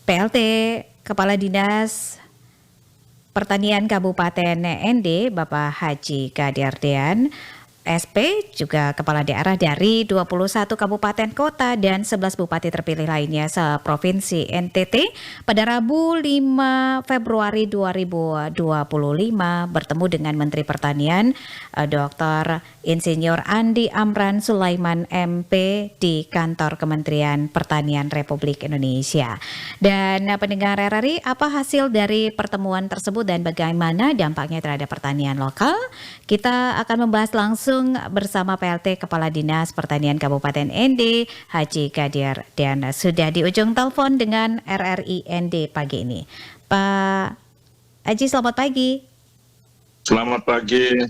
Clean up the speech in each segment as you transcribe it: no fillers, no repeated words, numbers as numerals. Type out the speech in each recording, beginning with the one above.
PLT Kepala Dinas Pertanian Kabupaten ND, Bapak Haji Kadirdian, SP, juga kepala daerah dari 21 kabupaten kota dan 11 bupati terpilih lainnya se-Provinsi NTT pada Rabu 5 Februari 2025 bertemu dengan Menteri Pertanian Dr. Insinyur Andi Amran Sulaiman MP di kantor Kementerian Pertanian Republik Indonesia. Dan pendengar RRI, apa hasil dari pertemuan tersebut dan bagaimana dampaknya terhadap pertanian lokal? Kita akan membahas langsung bersama PLT Kepala Dinas Pertanian Kabupaten ND, Haji Kadir, dan sudah di ujung telepon dengan RRI ND pagi ini. Pak Haji, selamat pagi. Selamat pagi.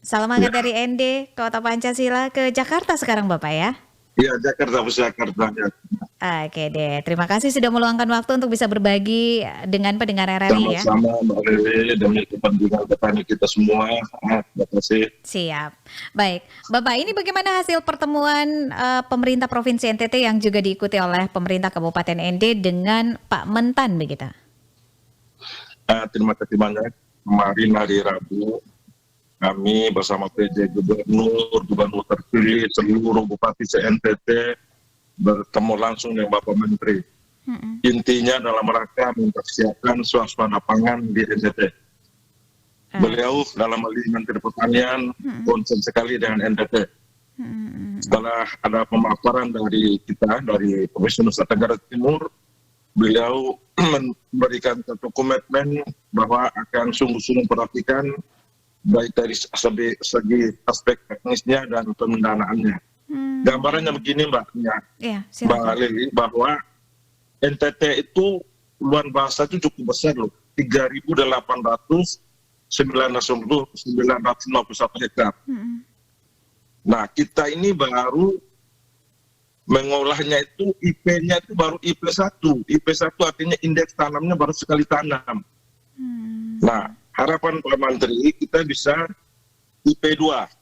Salam hangat dari ND, Kota Pancasila ke Jakarta sekarang Bapak ya? Iya, Jakarta. Oke deh, terima kasih sudah meluangkan waktu untuk bisa berbagi dengan pendengar RRI ya. Sama-sama Mbak Lili, demi kepentingan petani kita semua. Terima kasih. Siap. Baik, Bapak, ini bagaimana hasil pertemuan pemerintah Provinsi NTT yang juga diikuti oleh pemerintah Kabupaten ND dengan Pak Mentan begitu? Terima kasih banyak. Kemarin hari Rabu, kami bersama PJ Gubernur terpilih seluruh Bupati se-NTT bertemu langsung dengan Bapak Menteri. Intinya dalam rangka mempersiapkan suasana pangan di NTT. Beliau dalam hal ini Menteri Pertanian konsen sekali dengan NTT. Setelah ada pemaparan dari kita, dari Provinsi Nusa Tenggara Timur, beliau memberikan satu komitmen bahwa akan sungguh-sungguh perhatikan baik dari segi aspek teknisnya dan pendanaannya. Gambarannya begini Mbak Lili, bahwa NTT itu luar bahasa itu cukup besar loh, 3.891 hektar. Nah, kita ini baru mengolahnya itu IP-nya itu baru IP1. IP1 artinya indeks tanamnya baru sekali tanam. Nah, harapan Pak Menteri kita bisa IP2.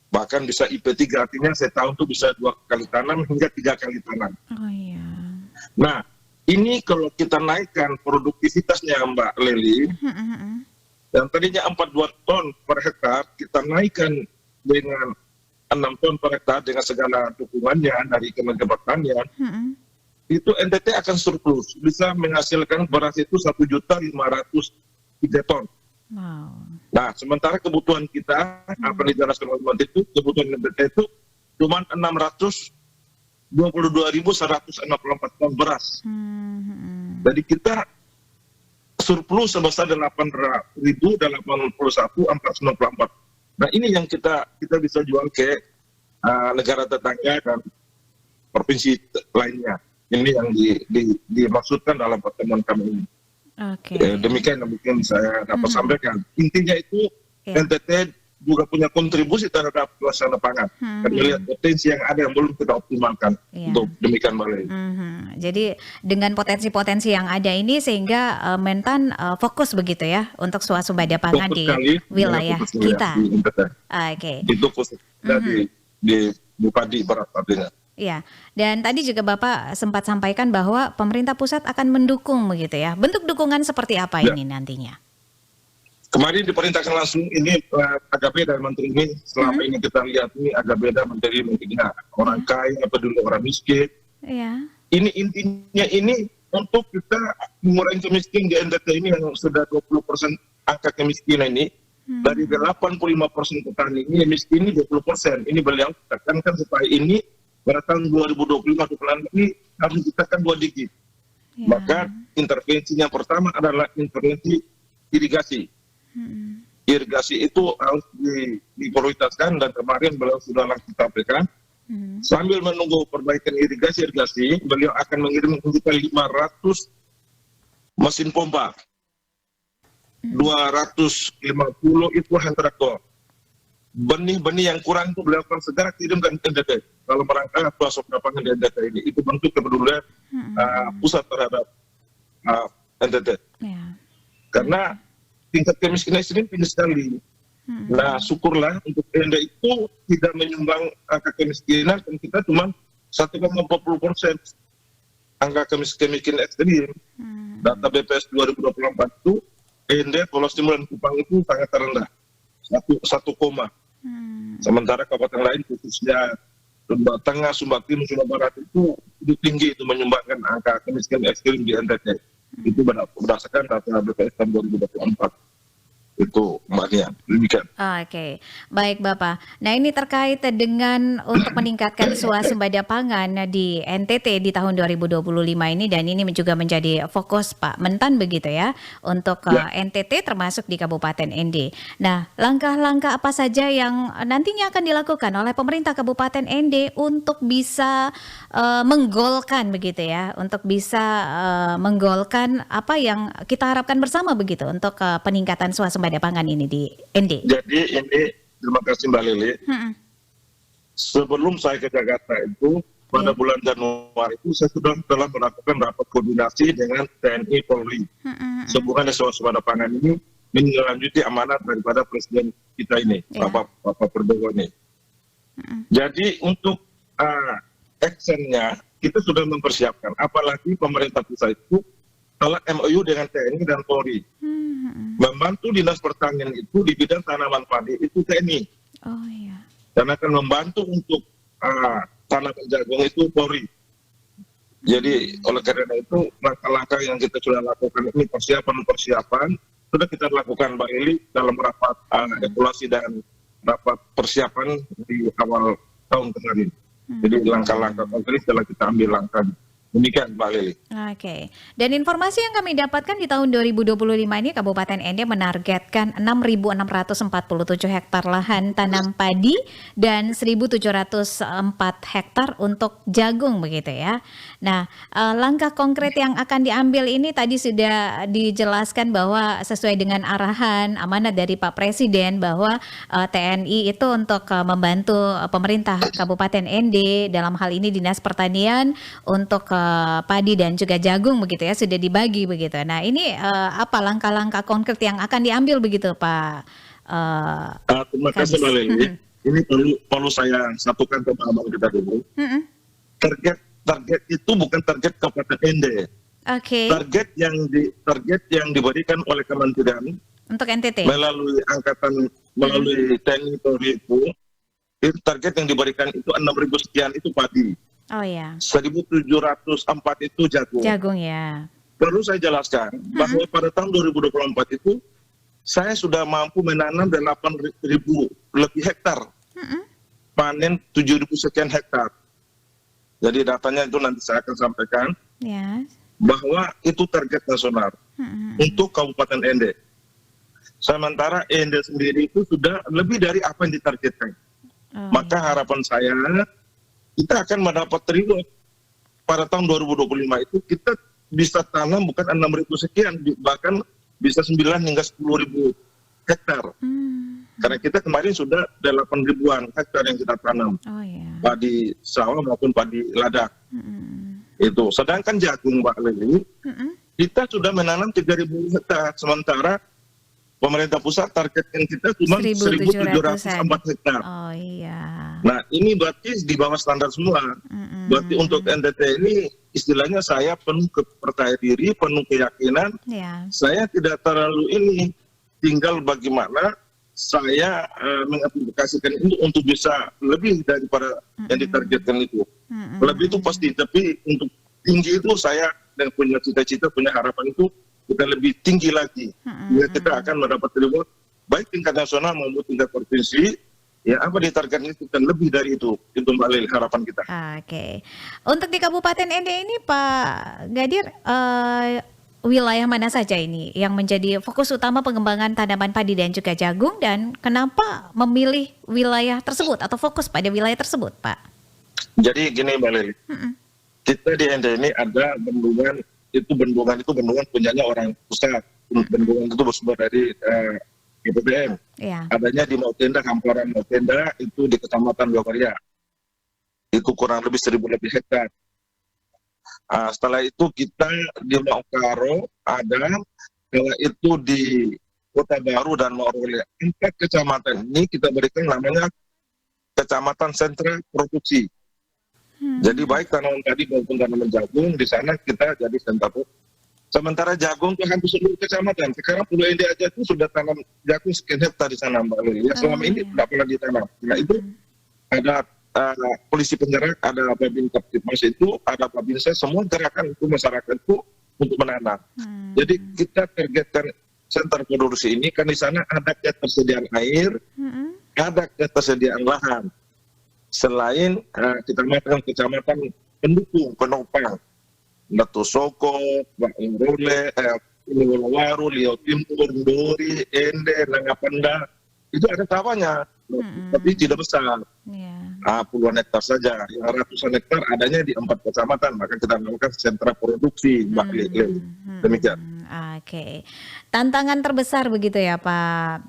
Bahkan bisa IP3, artinya saya tahu itu bisa 2 kali tanam hingga 3 kali tanam. Oh iya. Nah, ini kalau kita naikkan produktivitasnya Mbak Leli, yang tadinya 42 ton per hektar, kita naikkan dengan 6 ton per hektar dengan segala dukungannya dari Kementerian Pertanian, itu NTT akan surplus, bisa menghasilkan beras itu 1.503 ton. Wow. Nah, sementara kebutuhan kita, apa yang dijelaskan oleh Menteri itu, kebutuhan NTT itu cuma 622.164 ton beras. Jadi kita surplus sebesar 8.081.494. Nah, ini yang kita bisa jual ke negara tetangga dan provinsi lainnya. Ini yang dimaksudkan dalam pertemuan kami ini. Demikian yang mungkin saya dapat sampaikan. Intinya itu NTT juga punya kontribusi terhadap suasana pangan. Dan melihat potensi yang ada yang belum kita optimalkan. Untuk demikian Mbak Leli. Jadi dengan potensi-potensi yang ada ini sehingga Mentan fokus begitu ya untuk swasembada pangan di wilayah kita. Itu fokus di Bupati Barat artinya. Iya, dan tadi juga Bapak sempat sampaikan bahwa pemerintah pusat akan mendukung begitu ya. Bentuk dukungan seperti apa ini nantinya? Kemarin diperintahkan langsung ini agak beda menteri ini. Selama ini kita lihat ini agak beda menterinya. Orang kaya, peduli orang miskin. Ini intinya ini untuk kita mengurangi kemiskinan di NTT ini yang sudah 20% angka kemiskinan ini. Dari 85% petani ini miskin ini 20%. Ini beliau tekankan supaya ini pada tahun 2025 ini harus ditekan 2 digit. Maka intervensinya pertama adalah intervensi irigasi. Irigasi itu harus diprioritaskan dan kemarin beliau sudah langsung sampaikan. Sambil menunggu perbaikan irigasi, beliau akan mengirim kita 500 mesin pompa. 250 itu hand traktor. Benih-benih yang kurang itu beliau akan segera kirimkan ke NTT. Kalau merangkak suasana pangan di NTT ini, itu bentuk kepedulian pusat terhadap NTT. Karena tingkat kemiskinan ini tinggi sekali. Nah, syukurlah untuk NTT itu tidak menyumbang angka kemiskinan, dan kita cuma 1,40%. angka kemiskinan ekstrim. Data BPS 2024 itu ND Pulau Stimulan Kupang itu sangat terendah, 1 koma. Sementara kabupaten lain khususnya Sumba Tengah, Sumba Timur, Sumba Barat itu tinggi, itu menyumbangkan angka kemiskinan ekstrim di NTT. Itu berdasarkan data BPS tahun 2024. Itu makanya demikian. Oke, baik Bapak. Nah ini terkait dengan untuk meningkatkan swasembada pangan di NTT di tahun 2025 ini, dan ini juga menjadi fokus Pak Mentan begitu ya untuk NTT termasuk di Kabupaten ND. Nah langkah-langkah apa saja yang nantinya akan dilakukan oleh pemerintah Kabupaten ND untuk bisa menggolkan begitu ya, untuk bisa menggolkan apa yang kita harapkan bersama begitu untuk peningkatan swasembada pangan ini di ND. Jadi ini, terima kasih Mbak Lili. Sebelum saya ke Jakarta itu, pada bulan Januari itu saya sudah telah melakukan rapat koordinasi dengan TNI Polri. Sehubungan dengan swasembada pangan ini menindaklanjuti amanat daripada Presiden kita ini, Bapak Prabowo ini. Jadi untuk actionnya kita sudah mempersiapkan, apalagi pemerintah pusat itu telah MOU dengan TNI dan Polri. Membantu dinas pertanian itu di bidang tanaman padi itu TNI. Oh iya. Dan akan membantu untuk tanaman jagung itu Polri. Jadi oleh karena itu langkah-langkah yang kita sudah lakukan ini persiapan sudah kita lakukan Mbak Eli dalam rapat evaluasi dan rapat persiapan di awal tahun kemarin. Jadi langkah-langkah konkret telah kita ambil langkah. Demikian Mbak Lili. Oke. Dan informasi yang kami dapatkan di tahun 2025 ini Kabupaten ND menargetkan 6.647 hektar lahan tanam padi dan 1.704 hektar untuk jagung begitu ya. Nah, langkah konkret yang akan diambil ini tadi sudah dijelaskan bahwa sesuai dengan arahan amanat dari Pak Presiden bahwa TNI itu untuk membantu pemerintah Kabupaten ND dalam hal ini Dinas Pertanian untuk padi dan juga jagung begitu ya, sudah dibagi begitu. Nah ini apa langkah-langkah konkret yang akan diambil begitu Pak? Terima kasih Mbak Lili. Ini perlu saya satukan ke abang kita dulu. Target itu bukan target Kabupaten ND. Oke. Target yang diberikan oleh Kementerian untuk NTT melalui TNI Polri itu target yang diberikan itu 6.000 sekian itu padi. Oh ya. 1.704 itu jagung. Jagung ya. Perlu saya jelaskan bahwa pada tahun 2024 itu saya sudah mampu menanam 8.000 lebih hektar. Panen 7.000 sekian hektar. Jadi datanya itu nanti saya akan sampaikan. Bahwa itu target nasional untuk Kabupaten ND. Sementara ND sendiri itu sudah lebih dari apa yang ditargetkan. Maka harapan saya kita akan mendapat reward pada tahun 2025 itu kita bisa tanam bukan 6.000 sekian, bahkan bisa 9 hingga 10.000 hektar. Karena kita kemarin sudah 8.000-an hektar yang kita tanam, padi sawah maupun padi ladang. Itu. Sedangkan jagung Mbak Lili, kita sudah menanam 3.000 hektar, sementara pemerintah pusat targetkan kita cuma 1.704 hektar. Oh iya. Nah ini berarti di bawah standar semua. Berarti untuk NTT ini istilahnya saya penuh percaya diri, penuh keyakinan. Saya tidak terlalu ini, tinggal bagaimana saya mengaplikasikan ini untuk bisa lebih daripada yang ditargetkan itu. Lebih itu pasti, tapi untuk tinggi itu saya yang punya cita-cita, punya harapan itu kita lebih tinggi lagi. Ya, kita akan mendapat reward baik tingkat nasional maupun tingkat provinsi. Ya, apa ditargetkan itu dan lebih dari itu Mbak Lili harapan kita. Oke. Untuk di Kabupaten ND ini Pak Gadir, wilayah mana saja ini yang menjadi fokus utama pengembangan tanaman padi dan juga jagung, dan kenapa memilih wilayah tersebut atau fokus pada wilayah tersebut Pak? Jadi gini Mbak Lili, kita di ND ini ada bendungan punyanya orang pusat. Bendungan itu bersumber dari BPBM. Adanya di Mautenda, Hamparan Mautenda itu di Kecamatan Lokaria. Itu kurang lebih 1.000 lebih hektar. Setelah itu kita di Maukaro ada, setelah itu di Kota Baru dan Maurole. 4 kecamatan ini kita berikan namanya Kecamatan Sentra Produksi. Jadi baik tanaman padi maupun tanaman jagung di sana kita jadi sentra. Sementara jagung itu hampir seluruh kecamatan. Sekarang Pulau Ende aja itu sudah tanam jagung sekian hektar di sana, Mbak Lili. Ya, selama ini tidak pernah ditanam. Nah itu ada polisi penggerak, ada Babin Kaptipmas itu, ada Babinsa, semua gerakan itu masyarakat itu untuk menanam. Jadi kita targetkan sentra produksi ini kan di sana ada ketersediaan air, ada ketersediaan lahan. Selain kita mengatakan kecamatan pendukung, penopang. Datu Soko, Role, Waru, Liau Timur, Dori, Ende, Nangapanda, itu ada sawahnya, tapi tidak besar. Puluhan hektar saja, ratusan hektar adanya di 4 kecamatan, maka kita melakukan sentra produksi, Mbak Lili. Demikian. Oke. Tantangan terbesar begitu ya Pak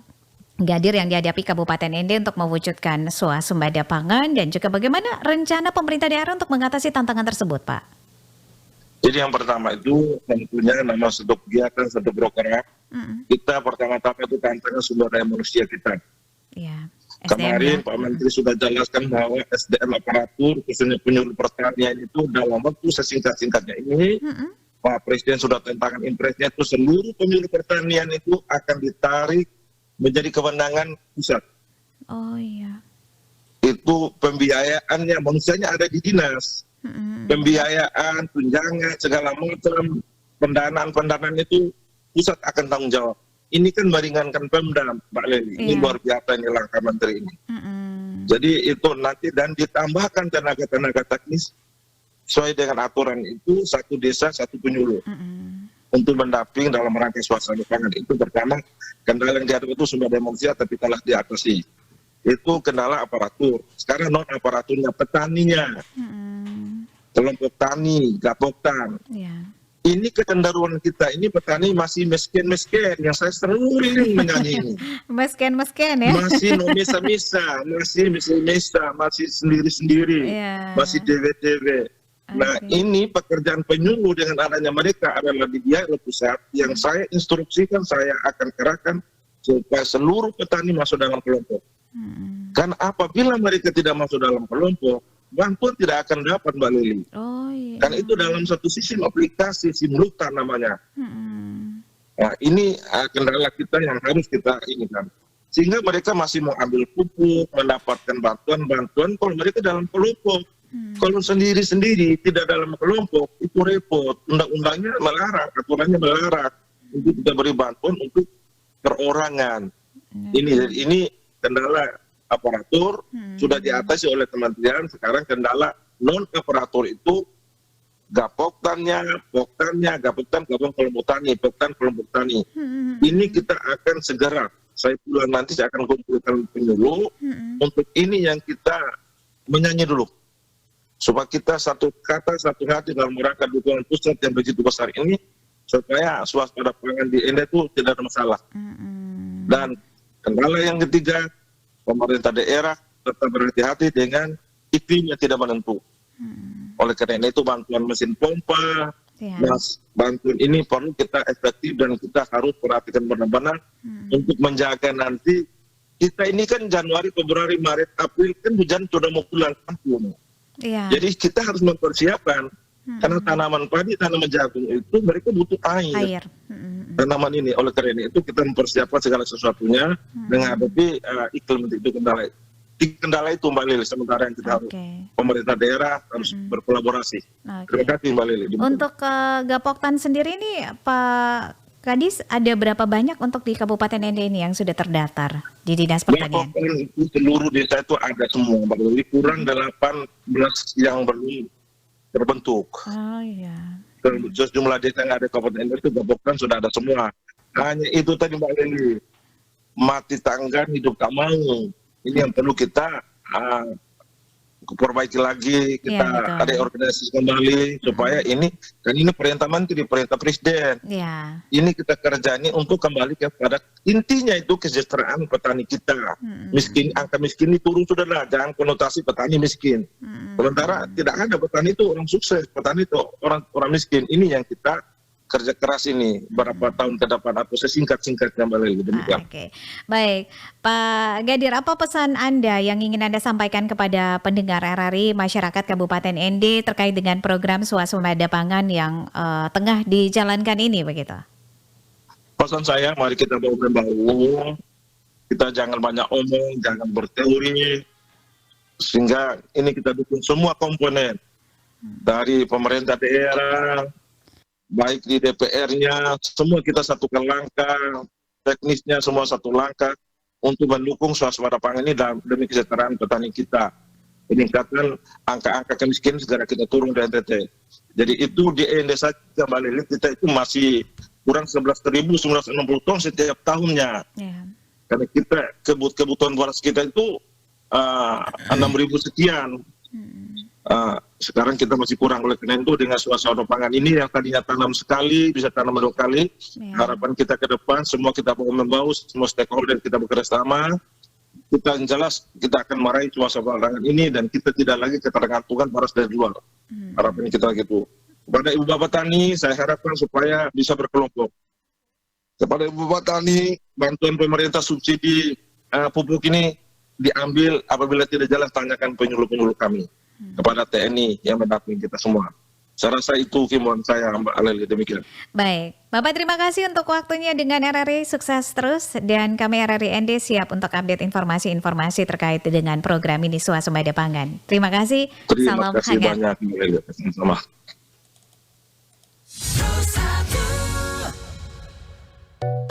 Gadir yang dihadapi Kabupaten Ende untuk mewujudkan swasembada pangan, dan juga bagaimana rencana pemerintah daerah untuk mengatasi tantangan tersebut, Pak? Jadi yang pertama itu tentunya nama satu kegiatan, satu program. Kita pertama-tama itu tantangan sumber daya manusia kita. Ya, Kemarin Pak Menteri sudah jelaskan bahwa SDM aparatur, khususnya penyuluh pertanian itu dalam waktu sesingkat-singkatnya ini, Pak Presiden sudah tentangkan impresnya itu seluruh penyuluh pertanian itu akan ditarik menjadi kewenangan pusat. Oh iya. Itu pembiayaannya, manusianya ada di dinas. Pembiayaan, tunjangan, segala macam pendanaan itu pusat akan tanggung jawab. Ini kan meringankan Pemda, Mbak Leli. Ini luar biasa ini langkah Menteri ini. Jadi itu nanti dan ditambahkan tenaga-tenaga teknis sesuai dengan aturan itu, satu desa satu penyuluh untuk mendamping dalam rangka swasembada pangan. Itu pertama kendala yang dihadapi itu sumber daya manusia tapi telah diatasi. Itu kendala aparatur. Sekarang non aparaturnya, petaninya. Kelompok tani, gapoktan. Ini kecenderungan kita ini petani masih miskin-miskin, yang saya sering menyanyi ini. Miskin-miskin ya? Masih no misa-misa, masih misa-misa, masih sendiri-sendiri, masih dewe-dewe. Nah ini pekerjaan penyuluh dengan adanya mereka adalah di dia pusat yang saya instruksikan, saya akan kerahkan supaya seluruh petani masuk dalam kelompok. Karena apabila mereka tidak masuk dalam kelompok, bantuan tidak akan dapat, Mbak Lili. Kan itu dalam satu sistem aplikasi simultan namanya. Nah ini kendala kita yang harus kita inginkan. Sehingga mereka masih mau ambil pupuk, mendapatkan bantuan kalau mereka dalam kelompok. Kalau sendiri-sendiri tidak dalam kelompok itu repot. Undang-undangnya melarang, aturannya melarang untuk kita beri bantuan untuk perorangan. Ini kendala aparatur sudah diatasi oleh kementerian. Sekarang kendala non aparatur itu gapoktannya, gapoktan kelompok tani, poktan kelompok tani. Ini kita akan segera. Saya pulang nanti saya akan kumpulkan penyuluh untuk ini yang kita menyanyi dulu. Supaya kita satu kata, satu hati dalam rangka dukungan pusat yang begitu besar ini, supaya swasembada pangan di Ende itu tidak ada masalah. Dan kendala yang ketiga, pemerintah daerah tetap berhati-hati dengan iklim yang tidak menentu. Oleh karena itu bantuan mesin pompa, bantuan ini perlu kita efektif dan kita harus perhatikan benar-benar untuk menjaga nanti. Kita ini kan Januari, Februari, Maret, April kan hujan sudah mau pulang kampung. Jadi kita harus mempersiapkan karena tanaman padi, tanaman jagung itu mereka butuh air. Tanaman ini, oleh karena itu kita mempersiapkan segala sesuatunya menghadapi iklim itu kendala. Kendala itu Mbak Lili, sementara yang kita harus pemerintah daerah harus berkolaborasi. Terima kasih Mbak Lili. Untuk Gapoktan sendiri ini Pak Kadis ada berapa banyak untuk di Kabupaten Ende ini yang sudah terdaftar di Dinas Pertanian? Itu seluruh desa itu ada semua, Mbak Lili. Kurang 18 yang belum terbentuk. Jumlah desa yang ada di Kabupaten Ende itu Gapoktan sudah ada semua. Hanya itu tadi Mbak Lili, mati tanggan hidup tak mau. Ini yang perlu kita perbaiki lagi, kita ada organisasi kembali supaya ini kan ini perintah menteri, perintah presiden. Ini kita kerja ini untuk kembali kepada intinya itu kesejahteraan petani kita. Angka miskin itu turun sudahlah, jangan konotasi petani miskin. Sementara tidak ada petani itu orang sukses, petani itu orang miskin. Ini yang kita kerja keras ini berapa tahun ke depan atau sesingkat-singkatnya Mbak Lely. Demikian. Oke, baik. Pak Gadir, apa pesan Anda yang ingin Anda sampaikan kepada pendengar RRI masyarakat Kabupaten ND terkait dengan program swasembada pangan yang tengah dijalankan ini begitu? Pesan saya, mari kita bahu-membahu, kita jangan banyak omong, jangan berteori, sehingga ini kita dukung semua komponen, dari pemerintah daerah, baik di DPR-nya, semua kita satukan langkah, teknisnya semua satu langkah untuk mendukung swasembada pangan ini demi kesejahteraan petani kita. Meningkatkan angka-angka kemiskinan segera kita turun di NTT. Jadi itu di ND saja Mbak Lely, kita itu masih kurang 11.960 ton setiap tahunnya. Yeah. Karena kita kebutuhan beras kita itu 6.000 sekian. Sekarang kita masih kurang, oleh karena itu dengan swasembada pangan ini yang tadinya tanam sekali bisa tanam 2 kali. Harapan kita ke depan semua kita mau membawa, semua stakeholder kita bekerja sama, kita yang jelas kita akan meraih swasembada pangan ini dan kita tidak lagi ketergantungan beras dari luar. Harapan kita gitu. Kepada Ibu Bapak Tani saya harapkan supaya bisa berkelompok. Kepada Ibu Bapak Tani, bantuan pemerintah subsidi pupuk ini diambil, apabila tidak jelas tanyakan penyuluh-penyuluh kami. Kepada TNI yang mendampingi kita semua. Saya rasa itu himbauan saya, Mbak Lely, demikian. Baik, Bapak terima kasih untuk waktunya dengan RRI, sukses terus, dan kami RRI ND siap untuk update informasi-informasi terkait dengan program ini swasembada pangan. Terima kasih, Terima salam kasih hangat. banyak, Mbak Lely. Sama.